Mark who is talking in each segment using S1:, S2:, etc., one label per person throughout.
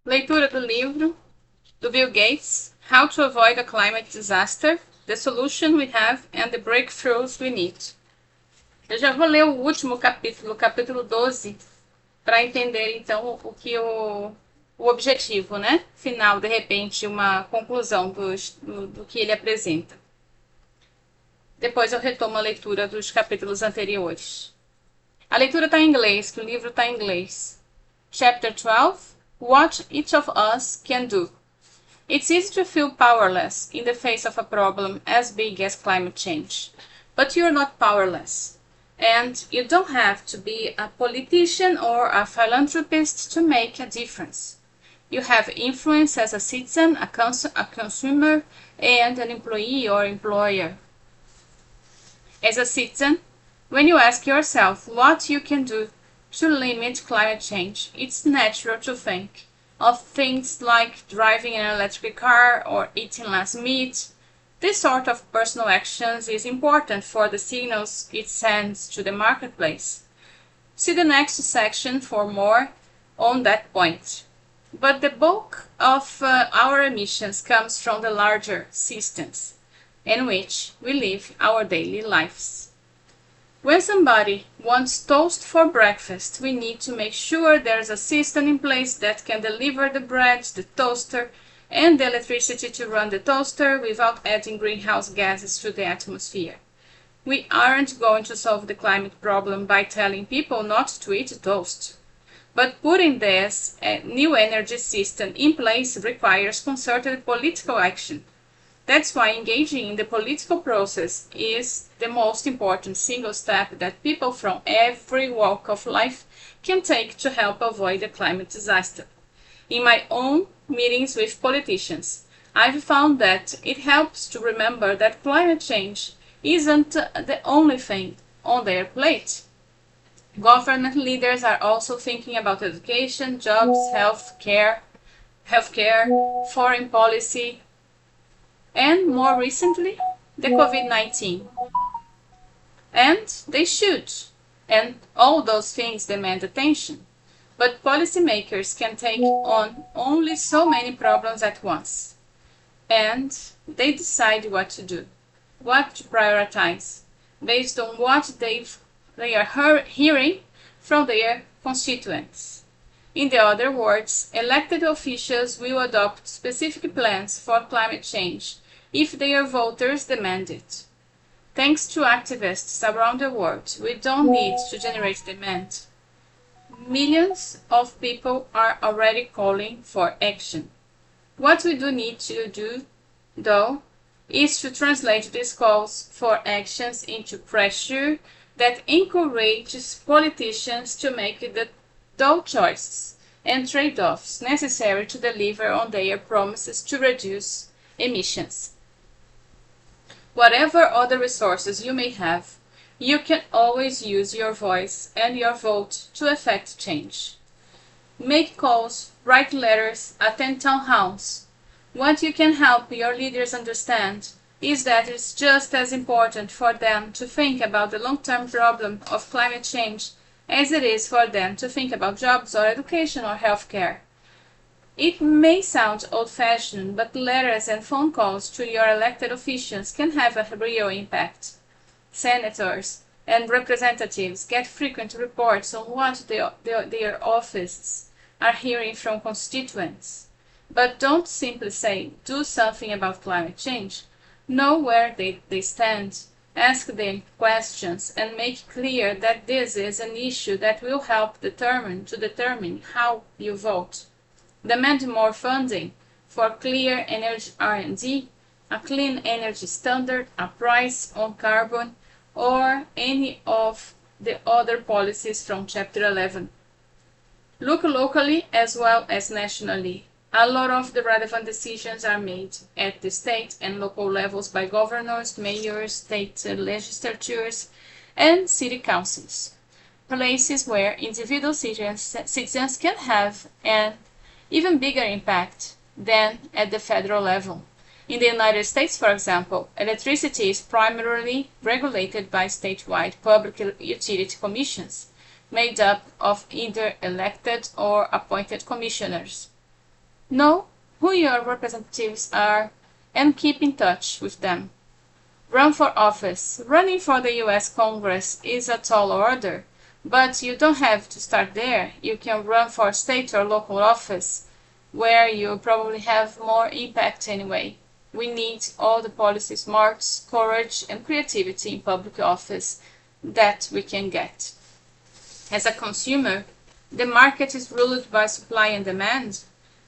S1: Leitura do livro do Bill Gates, How to Avoid a Climate Disaster, The Solution We Have and the Breakthroughs We Need. Eu já vou ler o último capítulo, o capítulo 12, para entender então o objetivo, né? Final, de repente, uma conclusão do que ele apresenta. Depois eu retomo a leitura dos capítulos anteriores. A leitura está em inglês, que o livro está em inglês. Chapter 12, What Each of Us Can Do. It's easy to feel powerless in the face of a problem as big as climate change. But you're not powerless. And you don't have to be a politician or a philanthropist to make a difference. You have influence as a citizen, a consumer, and an employee or employer. As a citizen, when you ask yourself what you can do to limit climate change, it's natural to think of things like driving an electric car or eating less meat. This sort of personal actions is important for the signals it sends to the marketplace. See the next section for more on that point. But the bulk of our emissions comes from the larger systems in which we live our daily lives. When somebody wants toast for breakfast, we need to make sure there's a system in place that can deliver the bread, the toaster, and the electricity to run the toaster without adding greenhouse gases to the atmosphere. We aren't going to solve the climate problem by telling people not to eat toast. But putting this new energy system in place requires concerted political action. That's why engaging in the political process is the most important single step that people from every walk of life can take to help avoid a climate disaster. In my own meetings with politicians, I've found that it helps to remember that climate change isn't the only thing on their plate. Government leaders are also thinking about education, jobs, healthcare, foreign policy, and more recently, the COVID-19. And they should. And all those things demand attention. But policymakers can take on only so many problems at once. And they decide what to do, what to prioritize, based on what they are hearing from their constituents. In other words, elected officials will adopt specific plans for climate change if their voters demand it. Thanks to activists around the world, we don't need to generate demand. Millions of people are already calling for action. What we do need to do, though, is to translate these calls for actions into pressure that encourages politicians to make the tough choices and trade-offs necessary to deliver on their promises to reduce emissions. Whatever other resources you may have, you can always use your voice and your vote to effect change. Make calls, write letters, attend town halls. What you can help your leaders understand is that it's just as important for them to think about the long-term problem of climate change as it is for them to think about jobs or education or healthcare. It may sound old-fashioned, but letters and phone calls to your elected officials can have a real impact. Senators and representatives get frequent reports on what their offices are hearing from constituents. But don't simply say, do something about climate change. Know where they stand, ask them questions, and make clear that this is an issue that will help determine how you vote. Demand more funding for clear energy R&D, a clean energy standard, a price on carbon, or any of the other policies from Chapter 11. Look locally as well as nationally. A lot of the relevant decisions are made at the state and local levels by governors, mayors, state legislatures, and city councils, places where individual citizens can have an even bigger impact than at the federal level. In the United States, for example, electricity is primarily regulated by statewide public utility commissions, made up of either elected or appointed commissioners. Know who your representatives are and keep in touch with them. Run for office. Running for the US Congress is a tall order, but you don't have to start there. You can run for state or local office, where you probably have more impact anyway. We need all the policy smarts, courage, and creativity in public office that we can get. As a consumer, the market is ruled by supply and demand,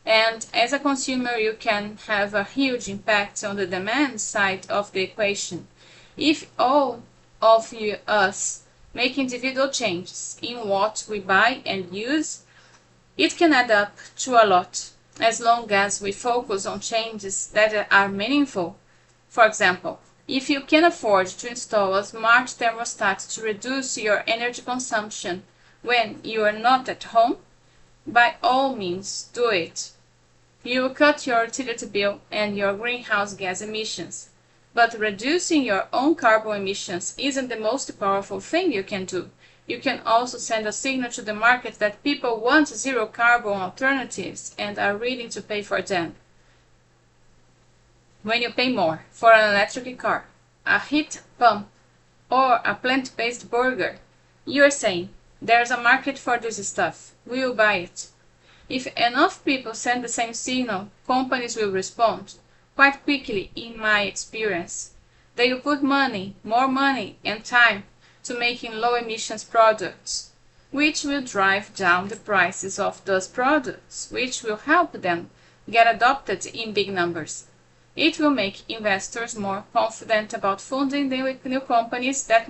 S1: and as a consumer you can have a huge impact on the demand side of the equation. If all of us make individual changes in what we buy and use, it can add up to a lot, as long as we focus on changes that are meaningful. For example, if you can afford to install a smart thermostat to reduce your energy consumption when you are not at home, by all means do it. You will cut your utility bill and your greenhouse gas emissions. But reducing your own carbon emissions isn't the most powerful thing you can do. You can also send a signal to the market that people want zero carbon alternatives and are willing to pay for them. When you pay more for an electric car, a heat pump, or a plant-based burger, you are saying, there's a market for this stuff, we will buy it. If enough people send the same signal, companies will respond, quite quickly in my experience. They will put money, more money, and time to making low emissions products, which will drive down the prices of those products, which will help them get adopted in big numbers. It will make investors more confident about funding the new companies that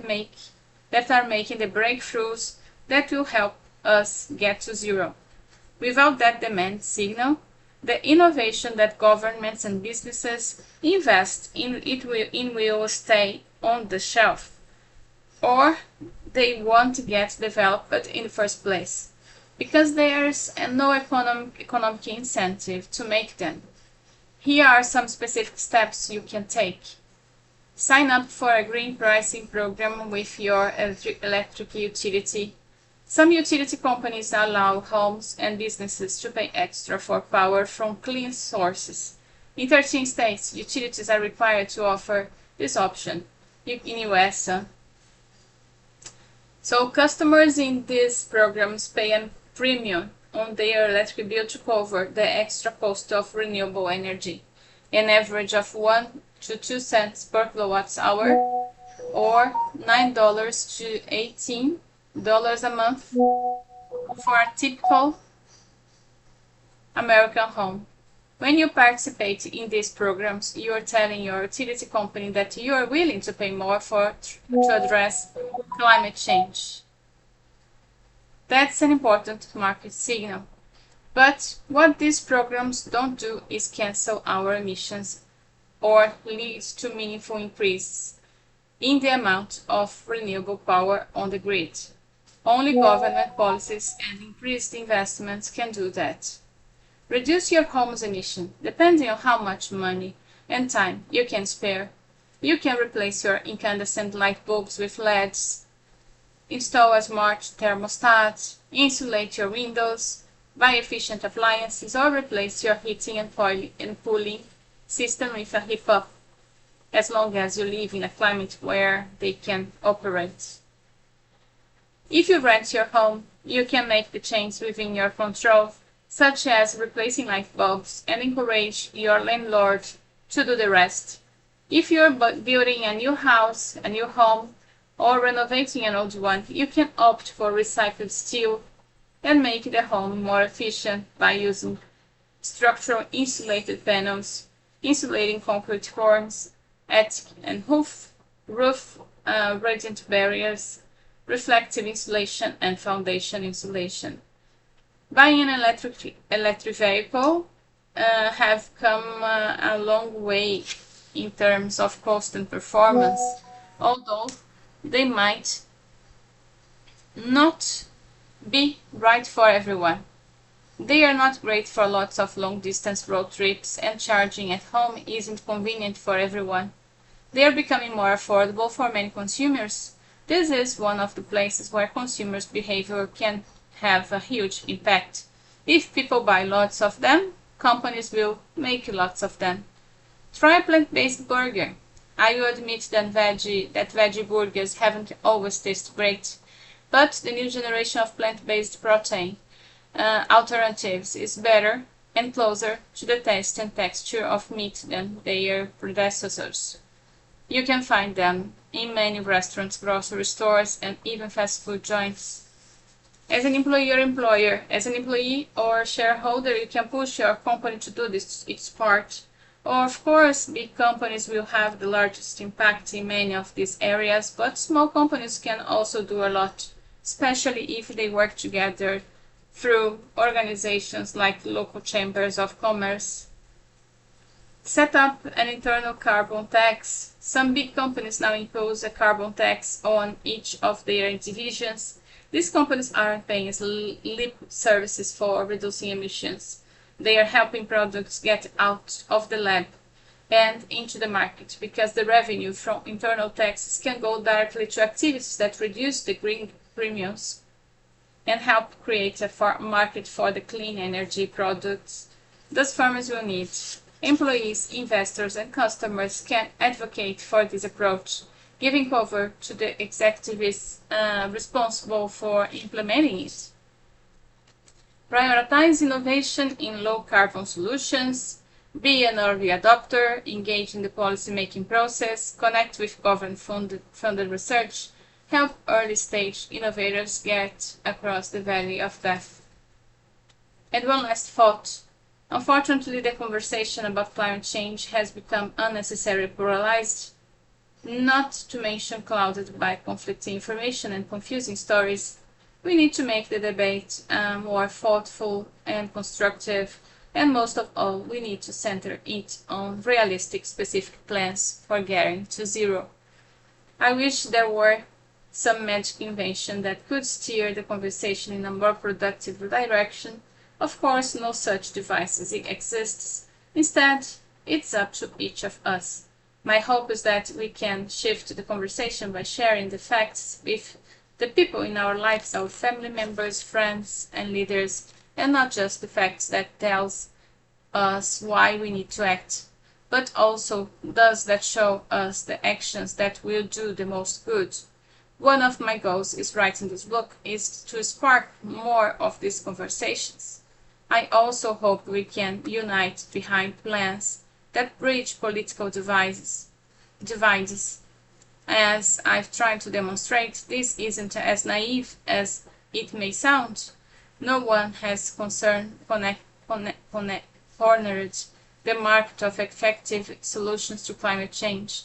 S1: are making the breakthroughs that will help us get to zero. Without that demand signal, the innovation that governments and businesses invest in will stay on the shelf, or they won't get developed in the first place, because there's no economic incentive to make them. Here are some specific steps you can take. Sign up for a green pricing program with your electric utility. Some utility companies allow homes and businesses to pay extra for power from clean sources. In 13 states, utilities are required to offer this option. In US, so customers in these programs pay a premium on their electric bill to cover the extra cost of renewable energy, an average of 1 to 2 cents per kilowatt hour, or $9 to $18 a month for a typical American home. When you participate in these programs, you are telling your utility company that you are willing to pay more to address climate change. That's an important market signal. But what these programs don't do is cancel our emissions or lead to meaningful increases in the amount of renewable power on the grid. Only government policies and increased investments can do that. Reduce your home's emission, depending on how much money and time you can spare. You can replace your incandescent light bulbs with LEDs, install a smart thermostat, insulate your windows, buy efficient appliances, or replace your heating and cooling system with a heat pump, as long as you live in a climate where they can operate. If you rent your home, you can make the change within your control, such as replacing light bulbs, and encourage your landlord to do the rest. If you're building a new house, a new home, or renovating an old one, you can opt for recycled steel and make the home more efficient by using structural insulated panels, insulating concrete forms, attic and roof radiant barriers, reflective insulation, and foundation insulation. Buying an electric vehicle have come a long way in terms of cost and performance, although they might not be right for everyone. They are not great for lots of long-distance road trips, and charging at home isn't convenient for everyone. They are becoming more affordable for many consumers. This is one of the places where consumers' behavior can have a huge impact. If people buy lots of them, companies will make lots of them. Try a plant-based burger. I will admit that veggie burgers haven't always tasted great, but the new generation of plant-based protein alternatives is better and closer to the taste and texture of meat than their predecessors. You can find them in many restaurants, grocery stores, and even fast food joints. As an employee or shareholder, you can push your company to do its part. Or, of course, big companies will have the largest impact in many of these areas, but small companies can also do a lot, especially if they work together through organizations like local chambers of commerce. Set up an internal carbon tax. Some big companies now impose a carbon tax on each of their divisions. These companies aren't paying lip services for reducing emissions. They are helping products get out of the lab and into the market, because the revenue from internal taxes can go directly to activities that reduce the green premiums and help create a market for the clean energy products. Thus, farmers will need employees, investors, and customers can advocate for this approach, giving cover to the executives responsible for implementing it. Prioritize innovation in low-carbon solutions. Be an early adopter, engage in the policy-making process, connect with government-funded research, help early-stage innovators get across the valley of death. And one last thought. Unfortunately, the conversation about climate change has become unnecessarily polarized, not to mention clouded by conflicting information and confusing stories. We need to make the debate more thoughtful and constructive, and most of all, we need to center it on realistic, specific plans for getting to zero. I wish there were some magic invention that could steer the conversation in a more productive direction. Of course, no such device exists. Instead, it's up to each of us. My hope is that we can shift the conversation by sharing the facts with the people in our lives, our family members, friends, and leaders, and not just the facts that tells us why we need to act, but also those that show us the actions that will do the most good. One of my goals is writing this book is to spark more of these conversations. I also hope we can unite behind plans that bridge political divides. As I've tried to demonstrate, this isn't as naive as it may sound. No one has cornered the market of effective solutions to climate change.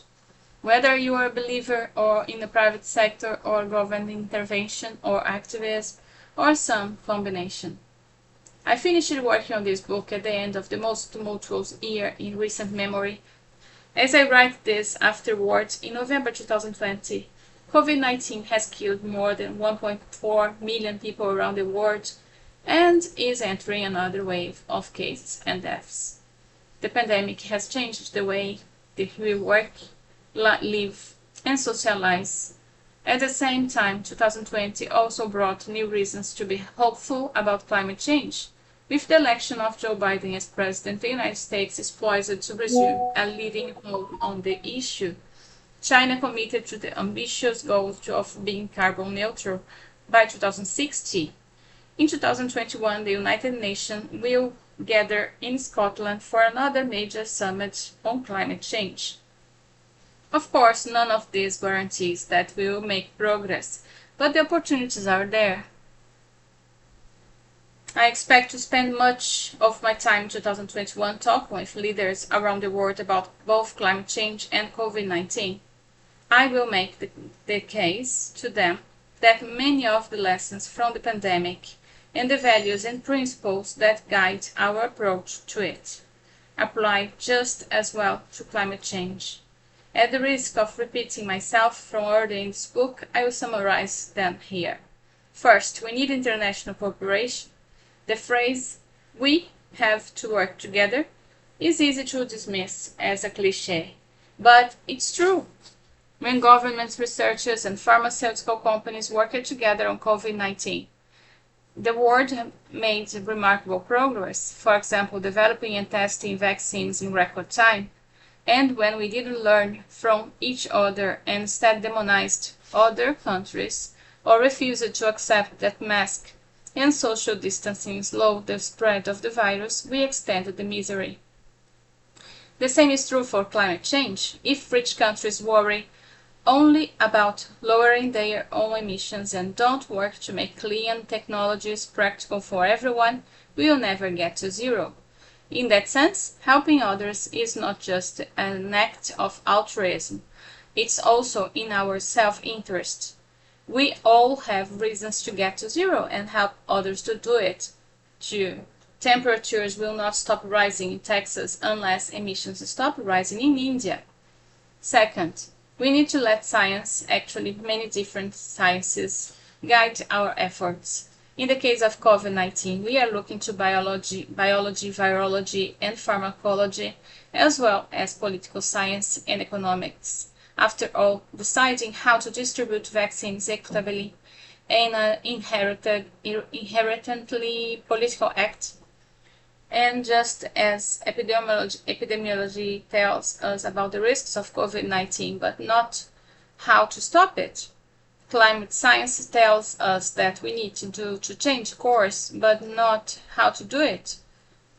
S1: Whether you are a believer or in the private sector or government intervention or activism or some combination. I finished working on this book at the end of the most tumultuous year in recent memory. As I write this afterwards, in November 2020, COVID-19 has killed more than 1.4 million people around the world and is entering another wave of cases and deaths. The pandemic has changed the way that we work, live, and socialize. At the same time, 2020 also brought new reasons to be hopeful about climate change. With the election of Joe Biden as president, the United States is poised to resume a leading role on the issue. China committed to the ambitious goal of being carbon neutral by 2060. In 2021, the United Nations will gather in Scotland for another major summit on climate change. Of course, none of this guarantees that we will make progress, but the opportunities are there. I expect to spend much of my time in 2021 talking with leaders around the world about both climate change and COVID-19. I will make the case to them that many of the lessons from the pandemic and the values and principles that guide our approach to it apply just as well to climate change. At the risk of repeating myself from earlier in this book, I will summarize them here. First, we need international cooperation. The phrase, "we have to work together," is easy to dismiss as a cliché, but it's true. When governments, researchers, and pharmaceutical companies worked together on COVID-19, The world made remarkable progress, for example, developing and testing vaccines in record time, and when we didn't learn from each other and instead demonized other countries or refused to accept that masks and social distancing slowed the spread of the virus, we extended the misery. The same is true for climate change. If rich countries worry only about lowering their own emissions and don't work to make clean technologies practical for everyone, we will never get to zero. In that sense, helping others is not just an act of altruism, it's also in our self-interest. We all have reasons to get to zero and help others to do it too. Temperatures will not stop rising in Texas unless emissions stop rising in India. Second, we need to let science, actually many different sciences, guide our efforts. In the case of COVID-19, we are looking to biology, virology, and pharmacology, as well as political science and economics. After all, deciding how to distribute vaccines equitably in an inherently political act. And just as epidemiology tells us about the risks of COVID-19, but not how to stop it, climate science tells us that we need to change course, but not how to do it.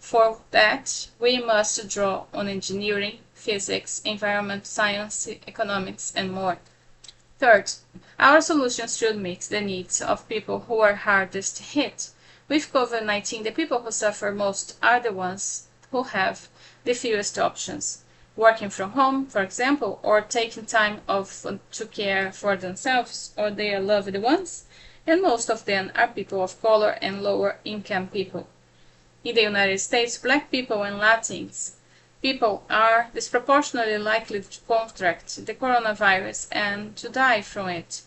S1: For that, we must draw on engineering, physics, environment science, economics, and more. Third, our solutions should meet the needs of people who are hardest hit. With COVID-19, the people who suffer most are the ones who have the fewest options. Working from home, for example, or taking time off to care for themselves or their loved ones, and most of them are people of color and lower income people. In the United States, Black people and Latins people are disproportionately likely to contract the coronavirus and to die from it.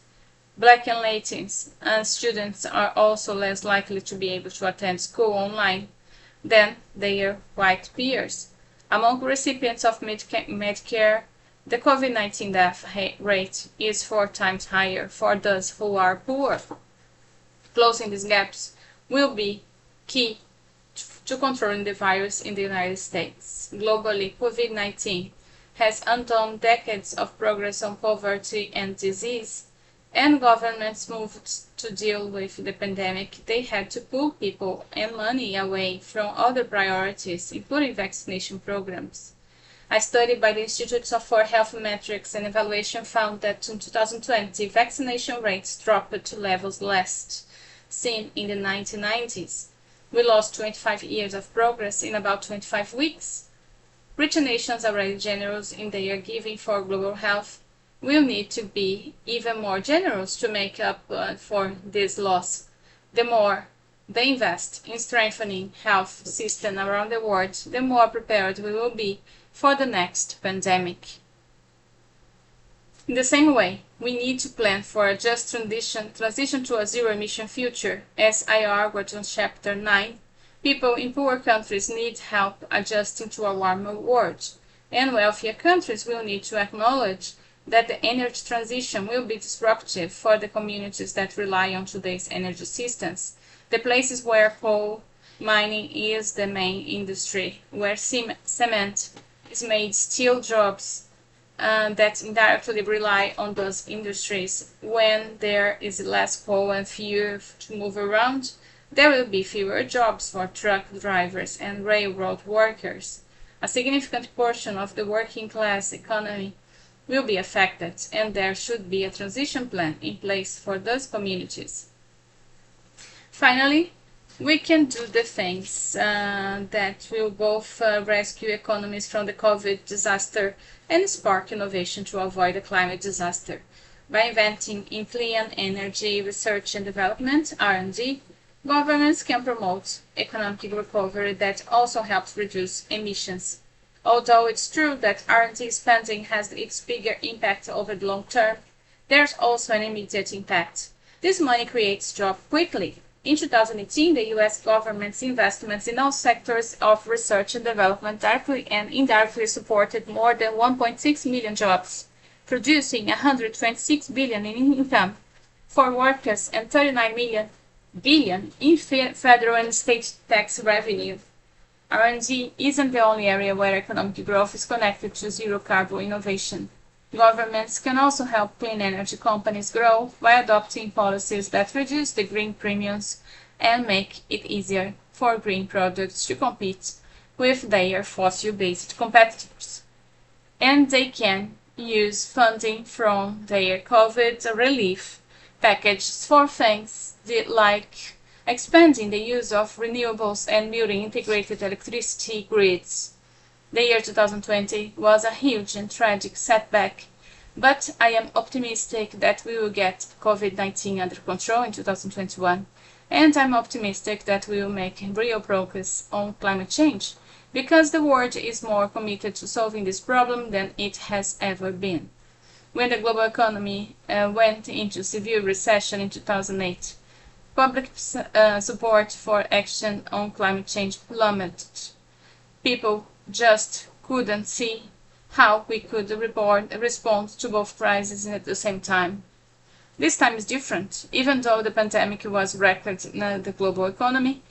S1: Black and Latins and students are also less likely to be able to attend school online than their white peers. Among recipients of Medicare, the COVID-19 death rate is 4 times higher for those who are poor. Closing these gaps will be key to controlling the virus in the United States. Globally, COVID-19 has undone decades of progress on poverty and disease, and governments moved to deal with the pandemic. They had to pull people and money away from other priorities, including vaccination programs. A study by the Institute for Health Metrics and Evaluation found that in 2020, vaccination rates dropped to levels last seen in the 1990s. We lost 25 years of progress in about 25 weeks. Rich nations already generous in their giving for global health will need to be even more generous to make up for this loss. The more they invest in strengthening health system around the world, the more prepared we will be for the next pandemic. In the same way, we need to plan for a just transition to a zero-emission future. As I argued on Chapter 9, people in poor countries need help adjusting to a warmer world, and wealthier countries will need to acknowledge that the energy transition will be disruptive for the communities that rely on today's energy systems, the places where coal mining is the main industry, where cement is made, steel jobs that indirectly rely on those industries. When there is less coal and fuel to move around, there will be fewer jobs for truck drivers and railroad workers. A significant portion of the working class economy will be affected, and there should be a transition plan in place for those communities. Finally, we can do the things that will both rescue economies from the COVID disaster and spark innovation to avoid a climate disaster. By investing in clean energy research and development, R&D, governments can promote economic recovery that also helps reduce emissions. Although it's true that R&D spending has its bigger impact over the long term, there's also an immediate impact. This money creates jobs quickly. In 2018, the U.S. government's investments in all sectors of research and development directly and indirectly supported more than 1.6 million jobs, producing 126 billion in income for workers and 39 million billion in federal and state tax revenue. R&D isn't the only area where economic growth is connected to zero carbon innovation. Governments can also help clean energy companies grow by adopting policies that reduce the green premiums and make it easier for green products to compete with their fossil-based competitors. And they can use funding from their COVID relief packages for things like expanding the use of renewables and building integrated electricity grids. The year 2020 was a huge and tragic setback, but I am optimistic that we will get COVID-19 under control in 2021, and I'm optimistic that we will make real progress on climate change, because the world is more committed to solving this problem than it has ever been. When the global economy went into severe recession in 2008, public support for action on climate change plummeted. People just couldn't see how we could respond to both crises at the same time. This time is different. Even though the pandemic was wrecking the global economy,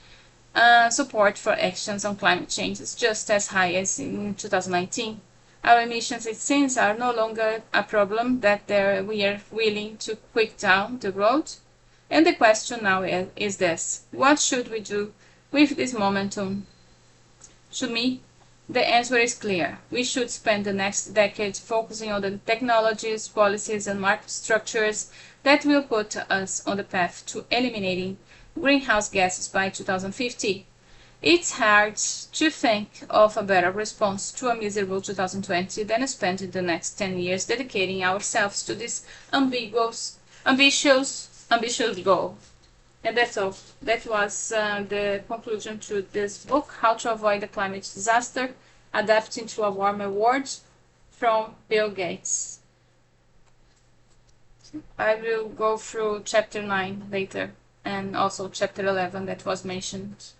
S1: support for actions on climate change is just as high as in 2019. Our emissions, it seems, are no longer a problem that we are willing to quick down the road. And the question now is this: what should we do with this momentum? To me, the answer is clear. We should spend the next decade focusing on the technologies, policies, and market structures that will put us on the path to eliminating greenhouse gases by 2050. It's hard to think of a better response to a miserable 2020 than spending the next 10 years dedicating ourselves to this ambitious goal. And that's all. That was the conclusion to this book, How to Avoid a Climate Disaster, Adapting to a Warmer World, from Bill Gates. I will go through chapter 9 later, and also chapter 11 that was mentioned